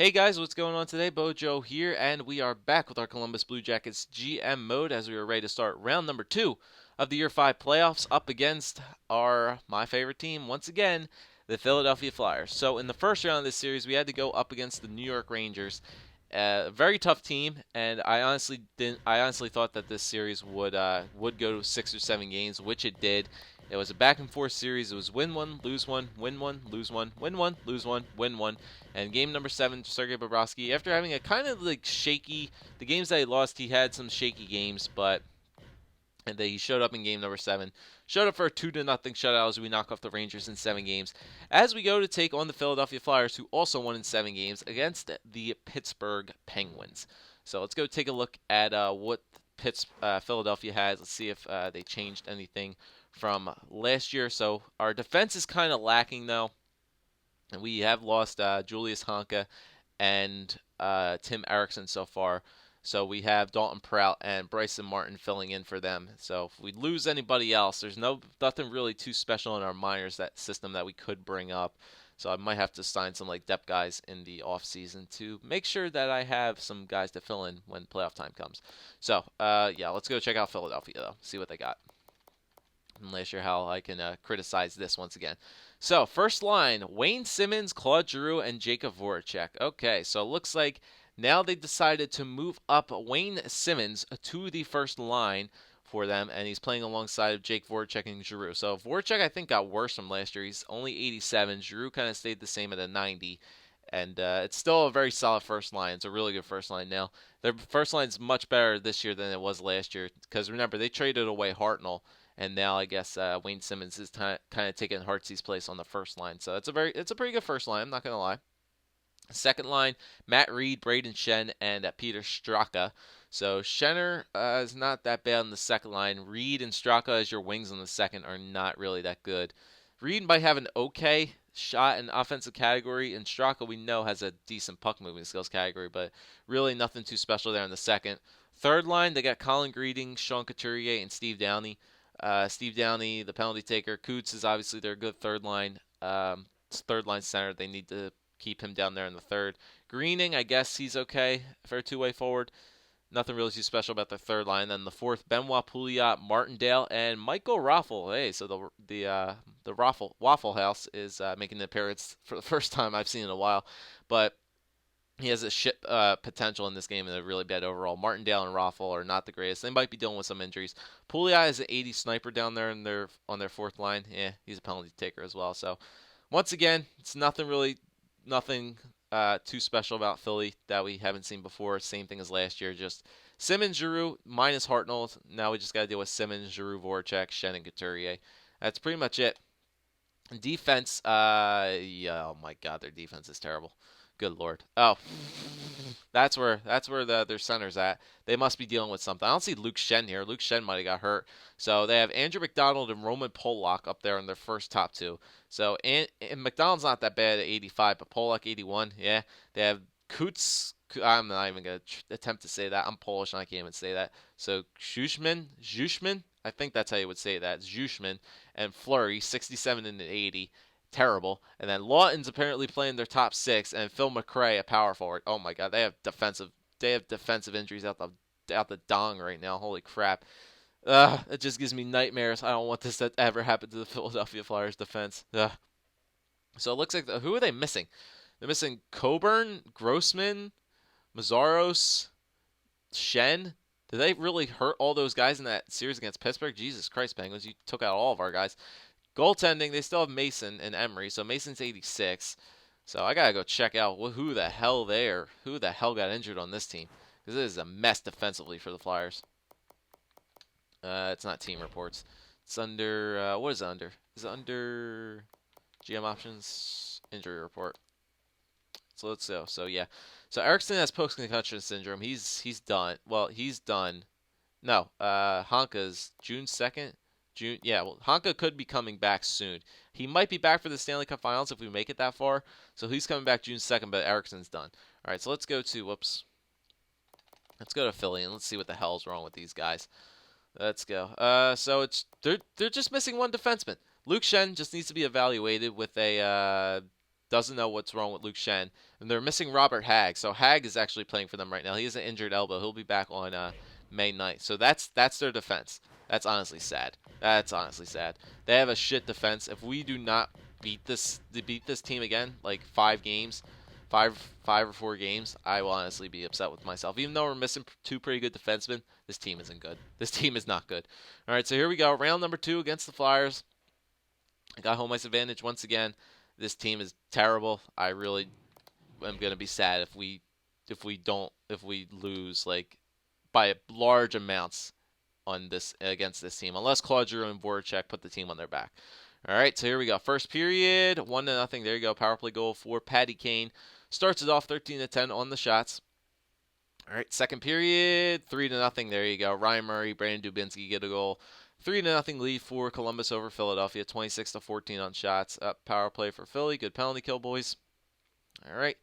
Hey guys, what's going on today? BOJoeKO here, and we are back with our Columbus Blue Jackets GM mode as we are ready to start round number 2 of the Year 5 playoffs up against my favorite team once again, the Philadelphia Flyers. So in the first round of this series, we had to go up against the New York Rangers, a very tough team, and I honestly didn't. I honestly thought that this series would go to 6 or 7 games, which it did. It was a back and forth series. It was win one, lose one, win one, lose one, win one, lose one, win one. And game number 7, Sergei Bobrovsky, after having a kind of like shaky, the games that he lost, he had some shaky games, but and then he showed up in game number 7. Showed up for a 2-0 shutout as we knock off the Rangers in 7 games. As we go to take on the Philadelphia Flyers, who also won in 7 games against the Pittsburgh Penguins. So let's go take a look at what Philadelphia has. Let's see if they changed anything from last year. So our defense is kind of lacking though. And we have lost Julius Honka and Tim Erickson so far. So we have Dalton Prout and Bryson Martin filling in for them. So if we lose anybody else, there's nothing really too special in our minors that system that we could bring up. So I might have to sign some like depth guys in the off season to make sure that I have some guys to fill in when playoff time comes. So yeah, let's go check out Philadelphia though. See what they got. I'm not sure how I can criticize this once again. So, first line, Wayne Simmonds, Claude Giroux, and Jacob Voracek. Okay, so it looks like now they decided to move up Wayne Simmonds to the first line for them, and he's playing alongside of Jake Voracek and Giroux. So, Voracek, I think, got worse from last year. He's only 87. Giroux kind of stayed the same at a 90. And it's still a very solid first line. It's a really good first line now. Their first line is much better this year than it was last year. Because remember, they traded away Hartnell, and now I guess Wayne Simmonds is kind of taking Hartsy's place on the first line. So it's a pretty good first line. I'm not gonna lie. Second line, Matt Reed, Braden Shen, and Peter Straka. So Schenner is not that bad on the second line. Reed and Straka as your wings on the second are not really that good. Reed might have an okay shot in offensive category, and Straka we know has a decent puck moving skills category, but really nothing too special there in the second. Third line, they got Colin Greeding, Sean Couturier, and Steve Downey. Steve Downey, the penalty taker. Coots is obviously their good third line center. They need to keep him down there in the third. Greening, I guess he's okay for a two-way forward. Nothing really too special about the third line. Then the fourth, Benoit Pouliot, Martindale, and Michael Raffle. Hey, so the Waffle House is making an appearance for the first time I've seen in a while, but he has a shit potential in this game and a really bad overall. Martindale and Raffle are not the greatest. They might be dealing with some injuries. Pouliot is an 80 sniper down there on their fourth line. Yeah, he's a penalty taker as well. So once again, it's nothing too special about Philly that we haven't seen before. Same thing as last year. Just Simmonds, Giroux, minus Hartnell. Now we just got to deal with Simmonds, Giroux, Voracek, Shen, and Couturier. That's pretty much it. Defense, yeah, oh my God, their defense is terrible. Good lord. Oh, that's where their center's at. They must be dealing with something. I don't see Luke Shen here. Luke Shen might have got hurt. So they have Andrew McDonald and Roman Polak up there in their first top two. So and McDonald's not that bad at 85, but Polak 81. Yeah, they have Kutz. I'm not even gonna attempt to say that. I'm Polish and I can't even say that. So Zhushman. I think that's how you would say that. Zhushman and Fleury 67 and an 80 terrible. And then Lawton's apparently playing their top six, and Phil McRae, a power forward. Oh my God, they have defensive injuries out the dong right now. Holy crap! It just gives me nightmares. I don't want this to ever happen to the Philadelphia Flyers defense. So it looks like who are they missing? They're missing Coburn, Grossman, Mazzaros, Shen. Did they really hurt all those guys in that series against Pittsburgh? Jesus Christ, Penguins, you took out all of our guys. Goaltending, they still have Mason and Emery, so Mason's 86. So I gotta go check out who the hell got injured on this team, because this is a mess defensively for the Flyers. It's not team reports. It's under what is it under? Is it under GM options injury report? So let's go. So yeah, so Erickson has post-concussion syndrome. He's done. Well, he's done. No, Honka's June 2nd. June, yeah, well, Honka could be coming back soon. He might be back for the Stanley Cup Finals if we make it that far. So he's coming back June 2nd, but Ericsson's done. All right, so let's go to Philly and let's see what the hell's wrong with these guys. Let's go. So they're just missing one defenseman. Luke Shen just needs to be evaluated with a doesn't know what's wrong with Luke Shen. And they're missing Robert Hagg. So Hagg is actually playing for them right now. He has an injured elbow. He'll be back on May 9th. So that's their defense. That's honestly sad. That's honestly sad. They have a shit defense. If we do not beat this team again, like 5 or 4 games, I will honestly be upset with myself. Even though we're missing 2 pretty good defensemen, this team isn't good. This team is not good. All right, so here we go. Round number 2 against the Flyers. I got home ice advantage once again. This team is terrible. I really am gonna be sad if we lose like by large amounts on this against this team, unless Claude Giroux and Voracek put the team on their back. All right, so here we go. First period, 1-0. There you go. Power play goal for Patty Kane. Starts it off 13-10 on the shots. All right, second period, 3-0. There you go. Ryan Murray, Brandon Dubinsky get a goal. 3-0 lead for Columbus over Philadelphia. 26-14 on shots. Power play for Philly. Good penalty kill, boys. All right.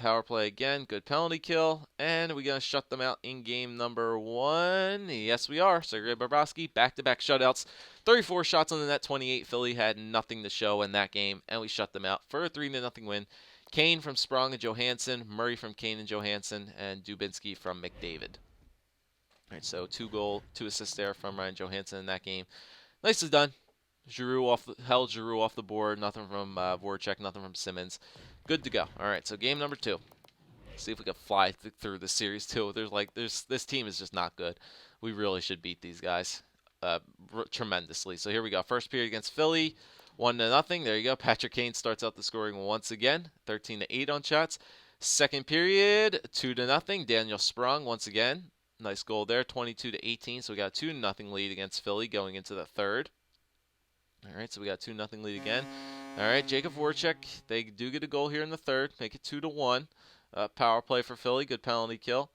Power play again. Good penalty kill. And we're going to shut them out in game number 1. Yes, we are. Sergei Bobrovsky, back-to-back shutouts. 34 shots on the net, 28. Philly had nothing to show in that game, and we shut them out for a 3-0 win. Kane from Sprong and Johansson, Murray from Kane and Johansson, and Dubinsky from McDavid. All right, so 2 assists there from Ryan Johansson in that game. Nicely done. Held Giroux off the board. Nothing from Voracek, nothing from Simmons. Good to go. All right, so game number 2. See if we can fly through the series too. This team is just not good. We really should beat these guys tremendously. So here we go. First period against Philly, 1-0. There you go. Patrick Kane starts out the scoring once again, 13-8 on shots. Second period, 2-0. Daniel Sprong once again. Nice goal there, 22-18. So we got a 2-0 lead against Philly going into the third. All right, so we got 2-0 lead again. All right, Jacob Voracek, they do get a goal here in the third, make it 2-1. Power play for Philly, good penalty kill.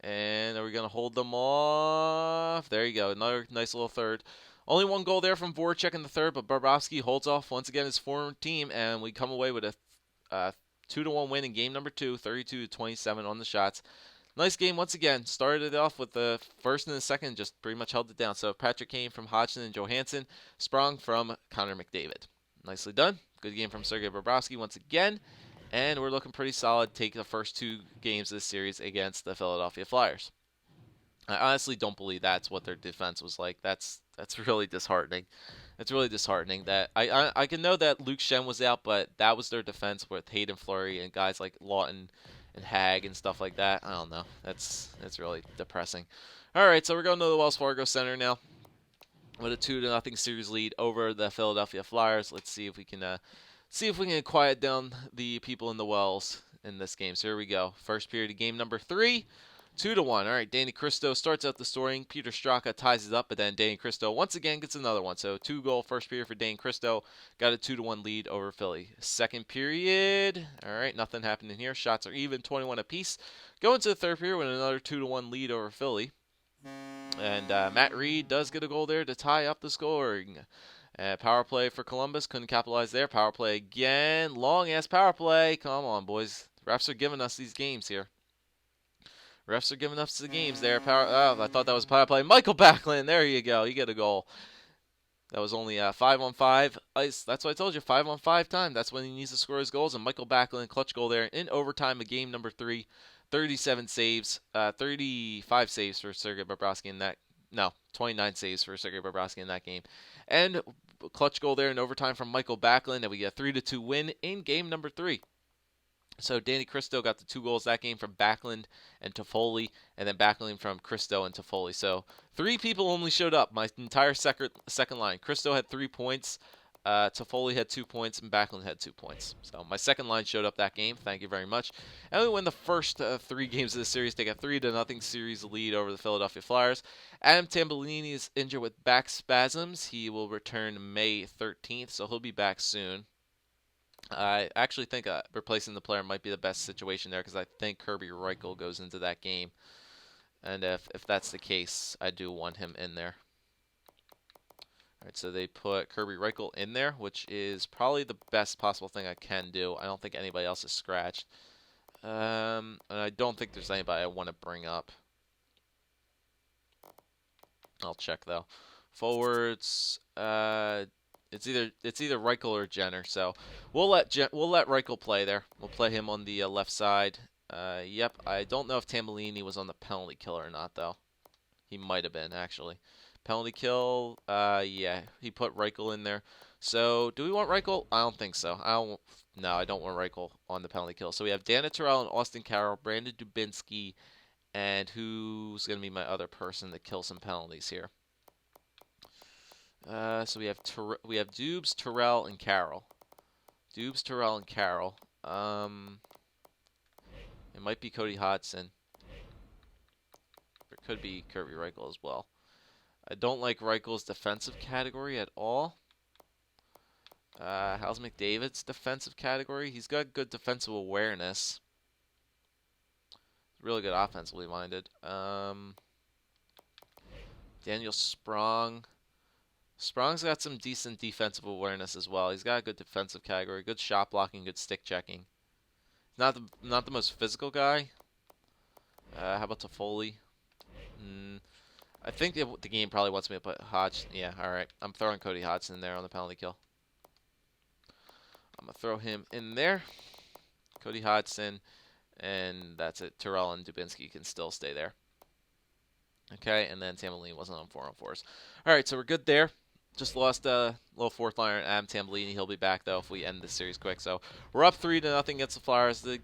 And are we going to hold them off? There you go, another nice little third. Only 1 goal there from Voracek in the third, but Bobrovsky holds off once again his former team, and we come away with a 2-1 win in game number 2, 32-27 on the shots. Nice game once again. Started it off with the first and the second, just pretty much held it down. So Patrick Kane from Hodgson and Johansson, Sprong from Connor McDavid. Nicely done. Good game from Sergei Bobrovsky once again. And we're looking pretty solid. Take the first 2 games of this series against the Philadelphia Flyers. I honestly don't believe that's what their defense was like. That's really disheartening. It's really disheartening that I can know that Luke Shen was out, but that was their defense with Hayden Fleury and guys like Lawton and Hag and stuff like that. I don't know. That's really depressing. All right, so we're going to the Wells Fargo Center now with a 2-0 series lead over the Philadelphia Flyers. Let's see if we can quiet down the people in the Wells in this game. So here we go. First period of game number 3. 2-1. All right, Danny Cristo starts out the scoring. Peter Straka ties it up, but then Danny Cristo once again gets another one. So 2-goal first period for Danny Cristo. Got a 2-1 lead over Philly. Second period. All right, nothing happening here. Shots are even, 21 apiece. Going to the third period with another 2-1 lead over Philly. And Matt Reed does get a goal there to tie up the scoring. Power play for Columbus. Couldn't capitalize there. Power play again. Long-ass power play. Come on, boys. Refs are giving us these games here. Refs are giving us the games there. I thought that was power play. Michael Backlund. There you go. You get a goal. That was only 5-on-5 ice. That's what I told you. 5-on-5 time. That's when he needs to score his goals. And Michael Backlund, clutch goal there in overtime of game number 3. 37 saves. 35 saves for Sergei Bobrovsky in that. No, 29 saves for Sergei Bobrovsky in that game. And clutch goal there in overtime from Michael Backlund. And we get a 3-2 win in game number 3. So Danny Cristo got the 2 goals that game from Backlund and Toffoli, and then Backlund from Cristo and Toffoli. So 3 people only showed up. My entire second line. Cristo had 3 points, Toffoli had 2 points, and Backlund had 2 points. So my second line showed up that game. Thank you very much. And we win the first 3 games of the series. Take a 3-0 series lead over the Philadelphia Flyers. Adam Tambellini is injured with back spasms. He will return May 13th, so he'll be back soon. I actually think replacing the player might be the best situation there because I think Kirby Reichel goes into that game. And if that's the case, I do want him in there. All right, so they put Kirby Reichel in there, which is probably the best possible thing I can do. I don't think anybody else is scratched. And I don't think there's anybody I want to bring up. I'll check, though. Forwards, It's either Reichel or Jenner. So we'll let Reichel play there. We'll play him on the left side. Yep. I don't know if Tambellini was on the penalty kill or not though. He might have been actually. Penalty kill. Yeah, he put Reichel in there. So do we want Reichel? I don't think so. No, I don't want Reichel on the penalty kill. So we have Dana Terrell and Austin Carroll, Brandon Dubinsky, and who's gonna be my other person to kill some penalties here? So we have Dubes, Terrell, and Carroll. Dubes, Terrell, and Carroll. It might be Cody Hodgson. It could be Kirby Reichel as well. I don't like Reichel's defensive category at all. How's McDavid's defensive category? He's got good defensive awareness. Really good offensively minded. Daniel Sprong. Sprong's got some decent defensive awareness as well. He's got a good defensive category, good shot blocking, good stick checking. Not the most physical guy. How about Toffoli? I think the game probably wants me to put Hodge. Yeah, all right. I'm throwing Cody Hodgson in there on the penalty kill. I'm gonna throw him in there. Cody Hodgson, and that's it. Terrell and Dubinsky can still stay there. Okay, and then Tambellini wasn't on 4-on-4s. All right, so we're good there. Just lost a little fourth liner, Adam Tambellini. He'll be back though if we end this series quick. So we're up 3-0 against the Flyers. The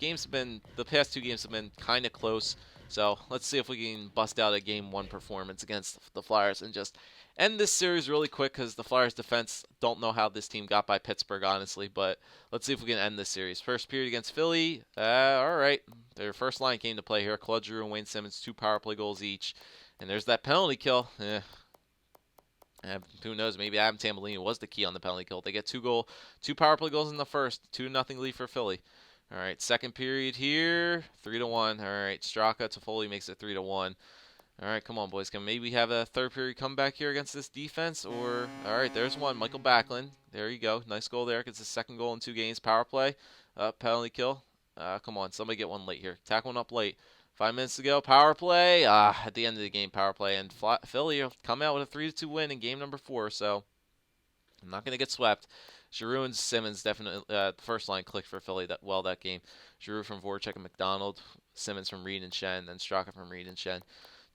past two games have been kind of close. So let's see if we can bust out a Game 1 performance against the Flyers and just end this series really quick because the Flyers defense don't know how this team got by Pittsburgh, honestly. But let's see if we can end this series. First period against Philly. All right. Their first line came to play here. Claude Giroux and Wayne Simmons, 2 power play goals each. And there's that penalty kill. Who knows? Maybe Adam Tambellini was the key on the penalty kill. They get 2 power play goals in the first. 2-0 lead for Philly. All right, second period here, 3-1. All right, Straka Toffoli makes it 3-1. All right, come on, boys. Can maybe have a third period comeback here against this defense? Or all right, there's one. Michael Backlund. There you go. Nice goal there. Gets his second goal in 2 games. Power play, penalty kill. Come on, somebody get one late here. Tack one up late. 5 minutes to go. Power play. At the end of the game, power play. And Philly come out with a 3-2 win in game number 4. So I'm not going to get swept. Giroux and Simmons definitely, the first line clicked for Philly that game. Giroux from Voracek and McDonald. Simmons from Reed and Shen. Then Straka from Reed and Shen.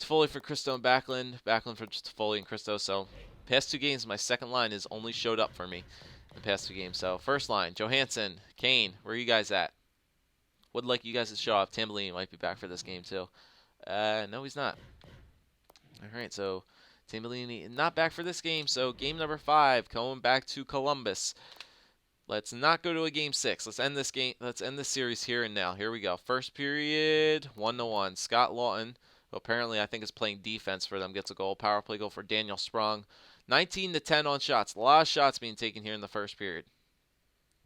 Toffoli for Christo and Backlund. Backlund for Toffoli and Christo. So past 2 games, my second line has only showed up for me in the past 2 games. So first line, Johansson, Kane, where are you guys at? Would like you guys to show off. Tambellini might be back for this game too. No, he's not. All right, so Tambellini not back for this game. So game number 5, going back to Columbus. Let's not go to a game 6. Let's end this game. Let's end this series here and now. Here we go. First period, 1-1. Scott Lawton, who apparently I think is playing defense for them, gets a goal. Power play goal for Daniel Sprong. 19-10 on shots. A lot of shots being taken here in the first period.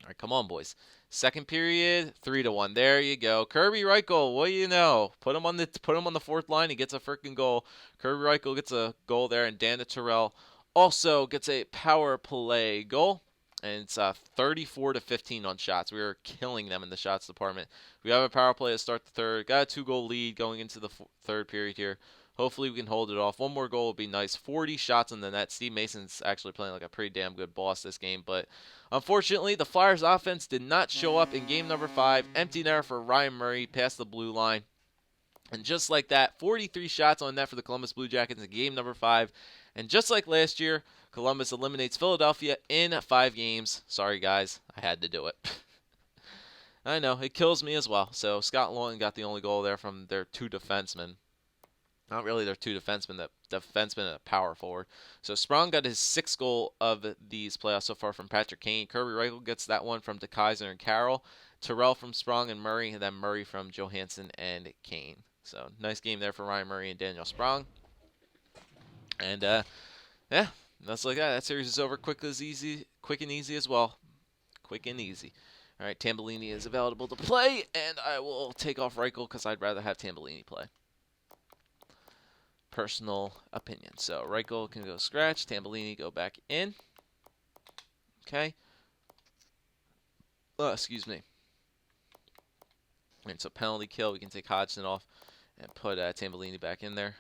All right, come on, boys. Second period, 3-1. There you go. Kirby Reichel, what do you know? Put him on the fourth line. He gets a freaking goal. Kirby Reichel gets a goal there, and Dana Terrell also gets a power play goal. And it's 34-15 on shots. We are killing them in the shots department. We have a power play to start the third. Got a 2-goal lead going into the third period here. Hopefully we can hold it off. One more goal would be nice. 40 shots in the net. Steve Mason's actually playing like a pretty damn good boss this game. But unfortunately, the Flyers offense did not show up in game number 5. Empty net for Ryan Murray past the blue line. And just like that, 43 shots on net for the Columbus Blue Jackets in game number 5. And just like last year, Columbus eliminates Philadelphia in 5 games. Sorry, guys. I had to do it. I know. It kills me as well. So Scott Lawton got the only goal there from their 2 defensemen. Not really their 2 defensemen, the defenseman and a power forward. So Sprong got his 6th goal of these playoffs so far from Patrick Kane. Kirby Reichel gets that one from DeKaiser and Carroll. Terrell from Sprong and Murray, and then Murray from Johansson and Kane. So nice game there for Ryan Murray and Daniel Sprong. And yeah, that's like that. That series is over quick and easy as well. Quick and easy. All right, Tambellini is available to play, and I will take off Reichel because I'd rather have Tambellini play. Personal opinion. So Reichel can go scratch. Tambellini go back in. Okay. Excuse me. And so penalty kill. We can take Hodgson off and put Tambellini back in there.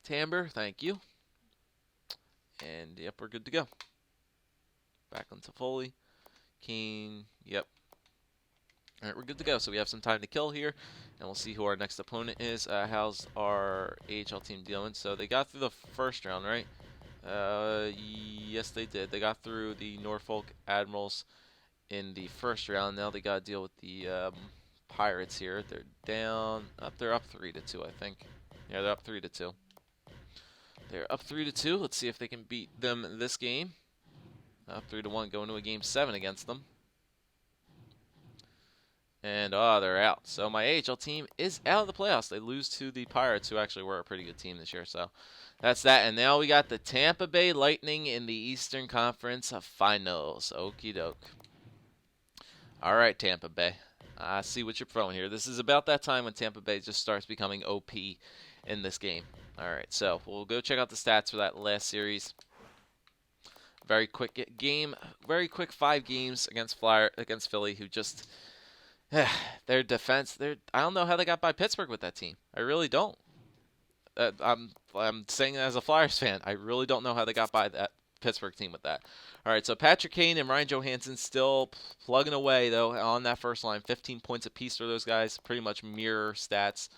Tamber, thank you. And, yep, we're good to go. Back on Toffoli. Kane, yep. All right, we're good to go. So we have some time to kill here, and we'll see who our next opponent is. How's our AHL team doing? So they got through the first round, right? Yes, they did. They got through the Norfolk Admirals in the first round. Now they got to deal with the Pirates here. They're down. They're up 3-2, I think. Yeah, they're up 3-2. They're up 3-2. Let's see if they can beat them this game. Up 3-1, going to a game 7 against them. And, they're out. So my AHL team is out of the playoffs. They lose to the Pirates, who actually were a pretty good team this year. So that's that. And now we got the Tampa Bay Lightning in the Eastern Conference Finals. Okie doke. All right, Tampa Bay. I see what you're throwing here. This is about that time when Tampa Bay just starts becoming OP in this game. All right, so we'll go check out the stats for that last series. Very quick game. Very quick 5 games against Philly, who just... their defense, I don't know how they got by Pittsburgh with that team. I really don't. I'm saying that as a Flyers fan. I really don't know how they got by that Pittsburgh team with that. All right, so Patrick Kane and Ryan Johansson still plugging away, though, on that first line. 15 points apiece for those guys. Pretty much mirror stats.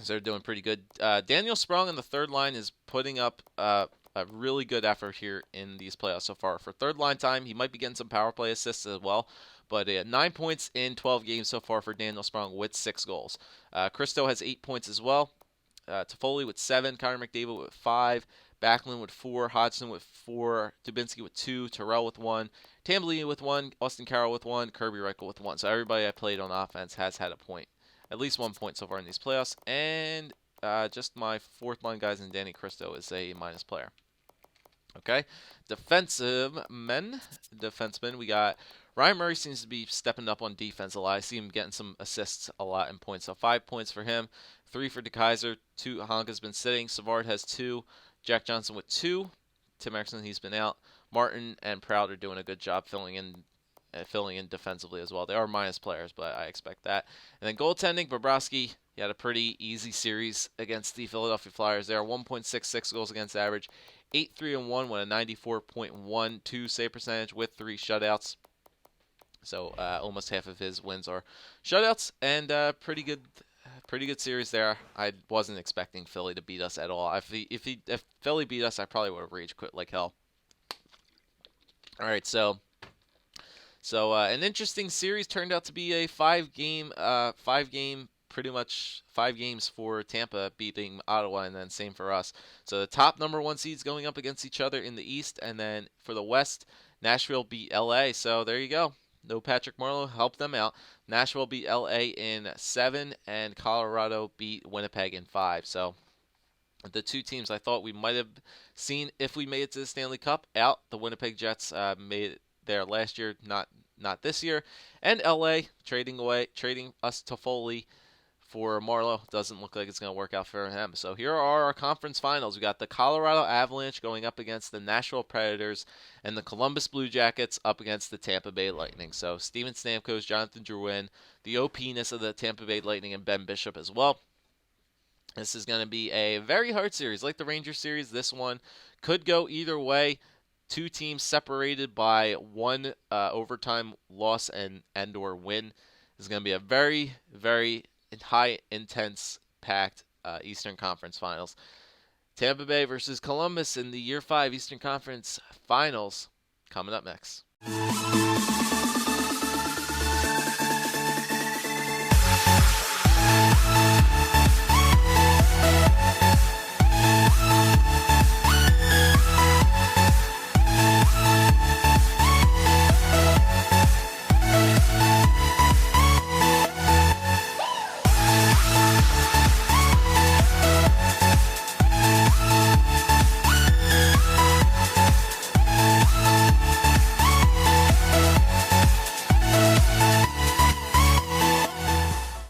So they're doing pretty good. Daniel Sprong on the third line is putting up a really good effort here in these playoffs so far. For third line time, he might be getting some power play assists as well. But 9 points in 12 games so far for Daniel Sprong with 6 goals. Christo has 8 points as well. Toffoli with 7. Connor McDavid with 5. Backlund with 4. Hodgson with 4. Dubinsky with 2. Terrell with 1. Tambellini with 1. Austin Carroll with 1. Kirby Reichel with 1. So everybody I played on offense has had a point. At least 1 point so far in these playoffs. And just my fourth line guys and Danny Christo is a minus player. Okay. Defensemen, we got... Ryan Murray seems to be stepping up on defense a lot. I see him getting some assists a lot in points. So 5 points for him, 3 for DeKaiser, 2 Honka's been sitting. Savard has 2, Jack Johnson with 2. Tim Erickson, he's been out. Martin and Proud are doing a good job filling in defensively as well. They are minus players, but I expect that. And then goaltending, Bobrovsky, he had a pretty easy series against the Philadelphia Flyers. They are 1.66 goals against average, 8-3-1 with a 94.12 save percentage with 3 shutouts. So almost half of his wins are shutouts, and pretty good series there. I wasn't expecting Philly to beat us at all. If Philly beat us, I probably would have rage quit like hell. All right, so an interesting series turned out to be a 5-game, pretty much 5 games for Tampa beating Ottawa, and then same for us. So the top number 1 seeds going up against each other in the East, and then for the West, Nashville beat LA. So there you go. No Patrick Marleau helped them out. Nashville beat LA in 7, and Colorado beat Winnipeg in 5. So the 2 teams I thought we might have seen if we made it to the Stanley Cup out. The Winnipeg Jets made it there last year, not this year. And LA trading us Toffoli for Marleau doesn't look like it's going to work out for him. So here are our conference finals. We got the Colorado Avalanche going up against the Nashville Predators, and the Columbus Blue Jackets up against the Tampa Bay Lightning. So Steven Stamkos, Jonathan Drouin, the OP-ness of the Tampa Bay Lightning, and Ben Bishop as well. This is going to be a very hard series. Like the Rangers series, this one could go either way. 2 teams separated by 1 overtime loss and or win. This is going to be a very, very high, intense, packed Eastern Conference Finals. Tampa Bay versus Columbus in the Year 5 Eastern Conference Finals coming up next.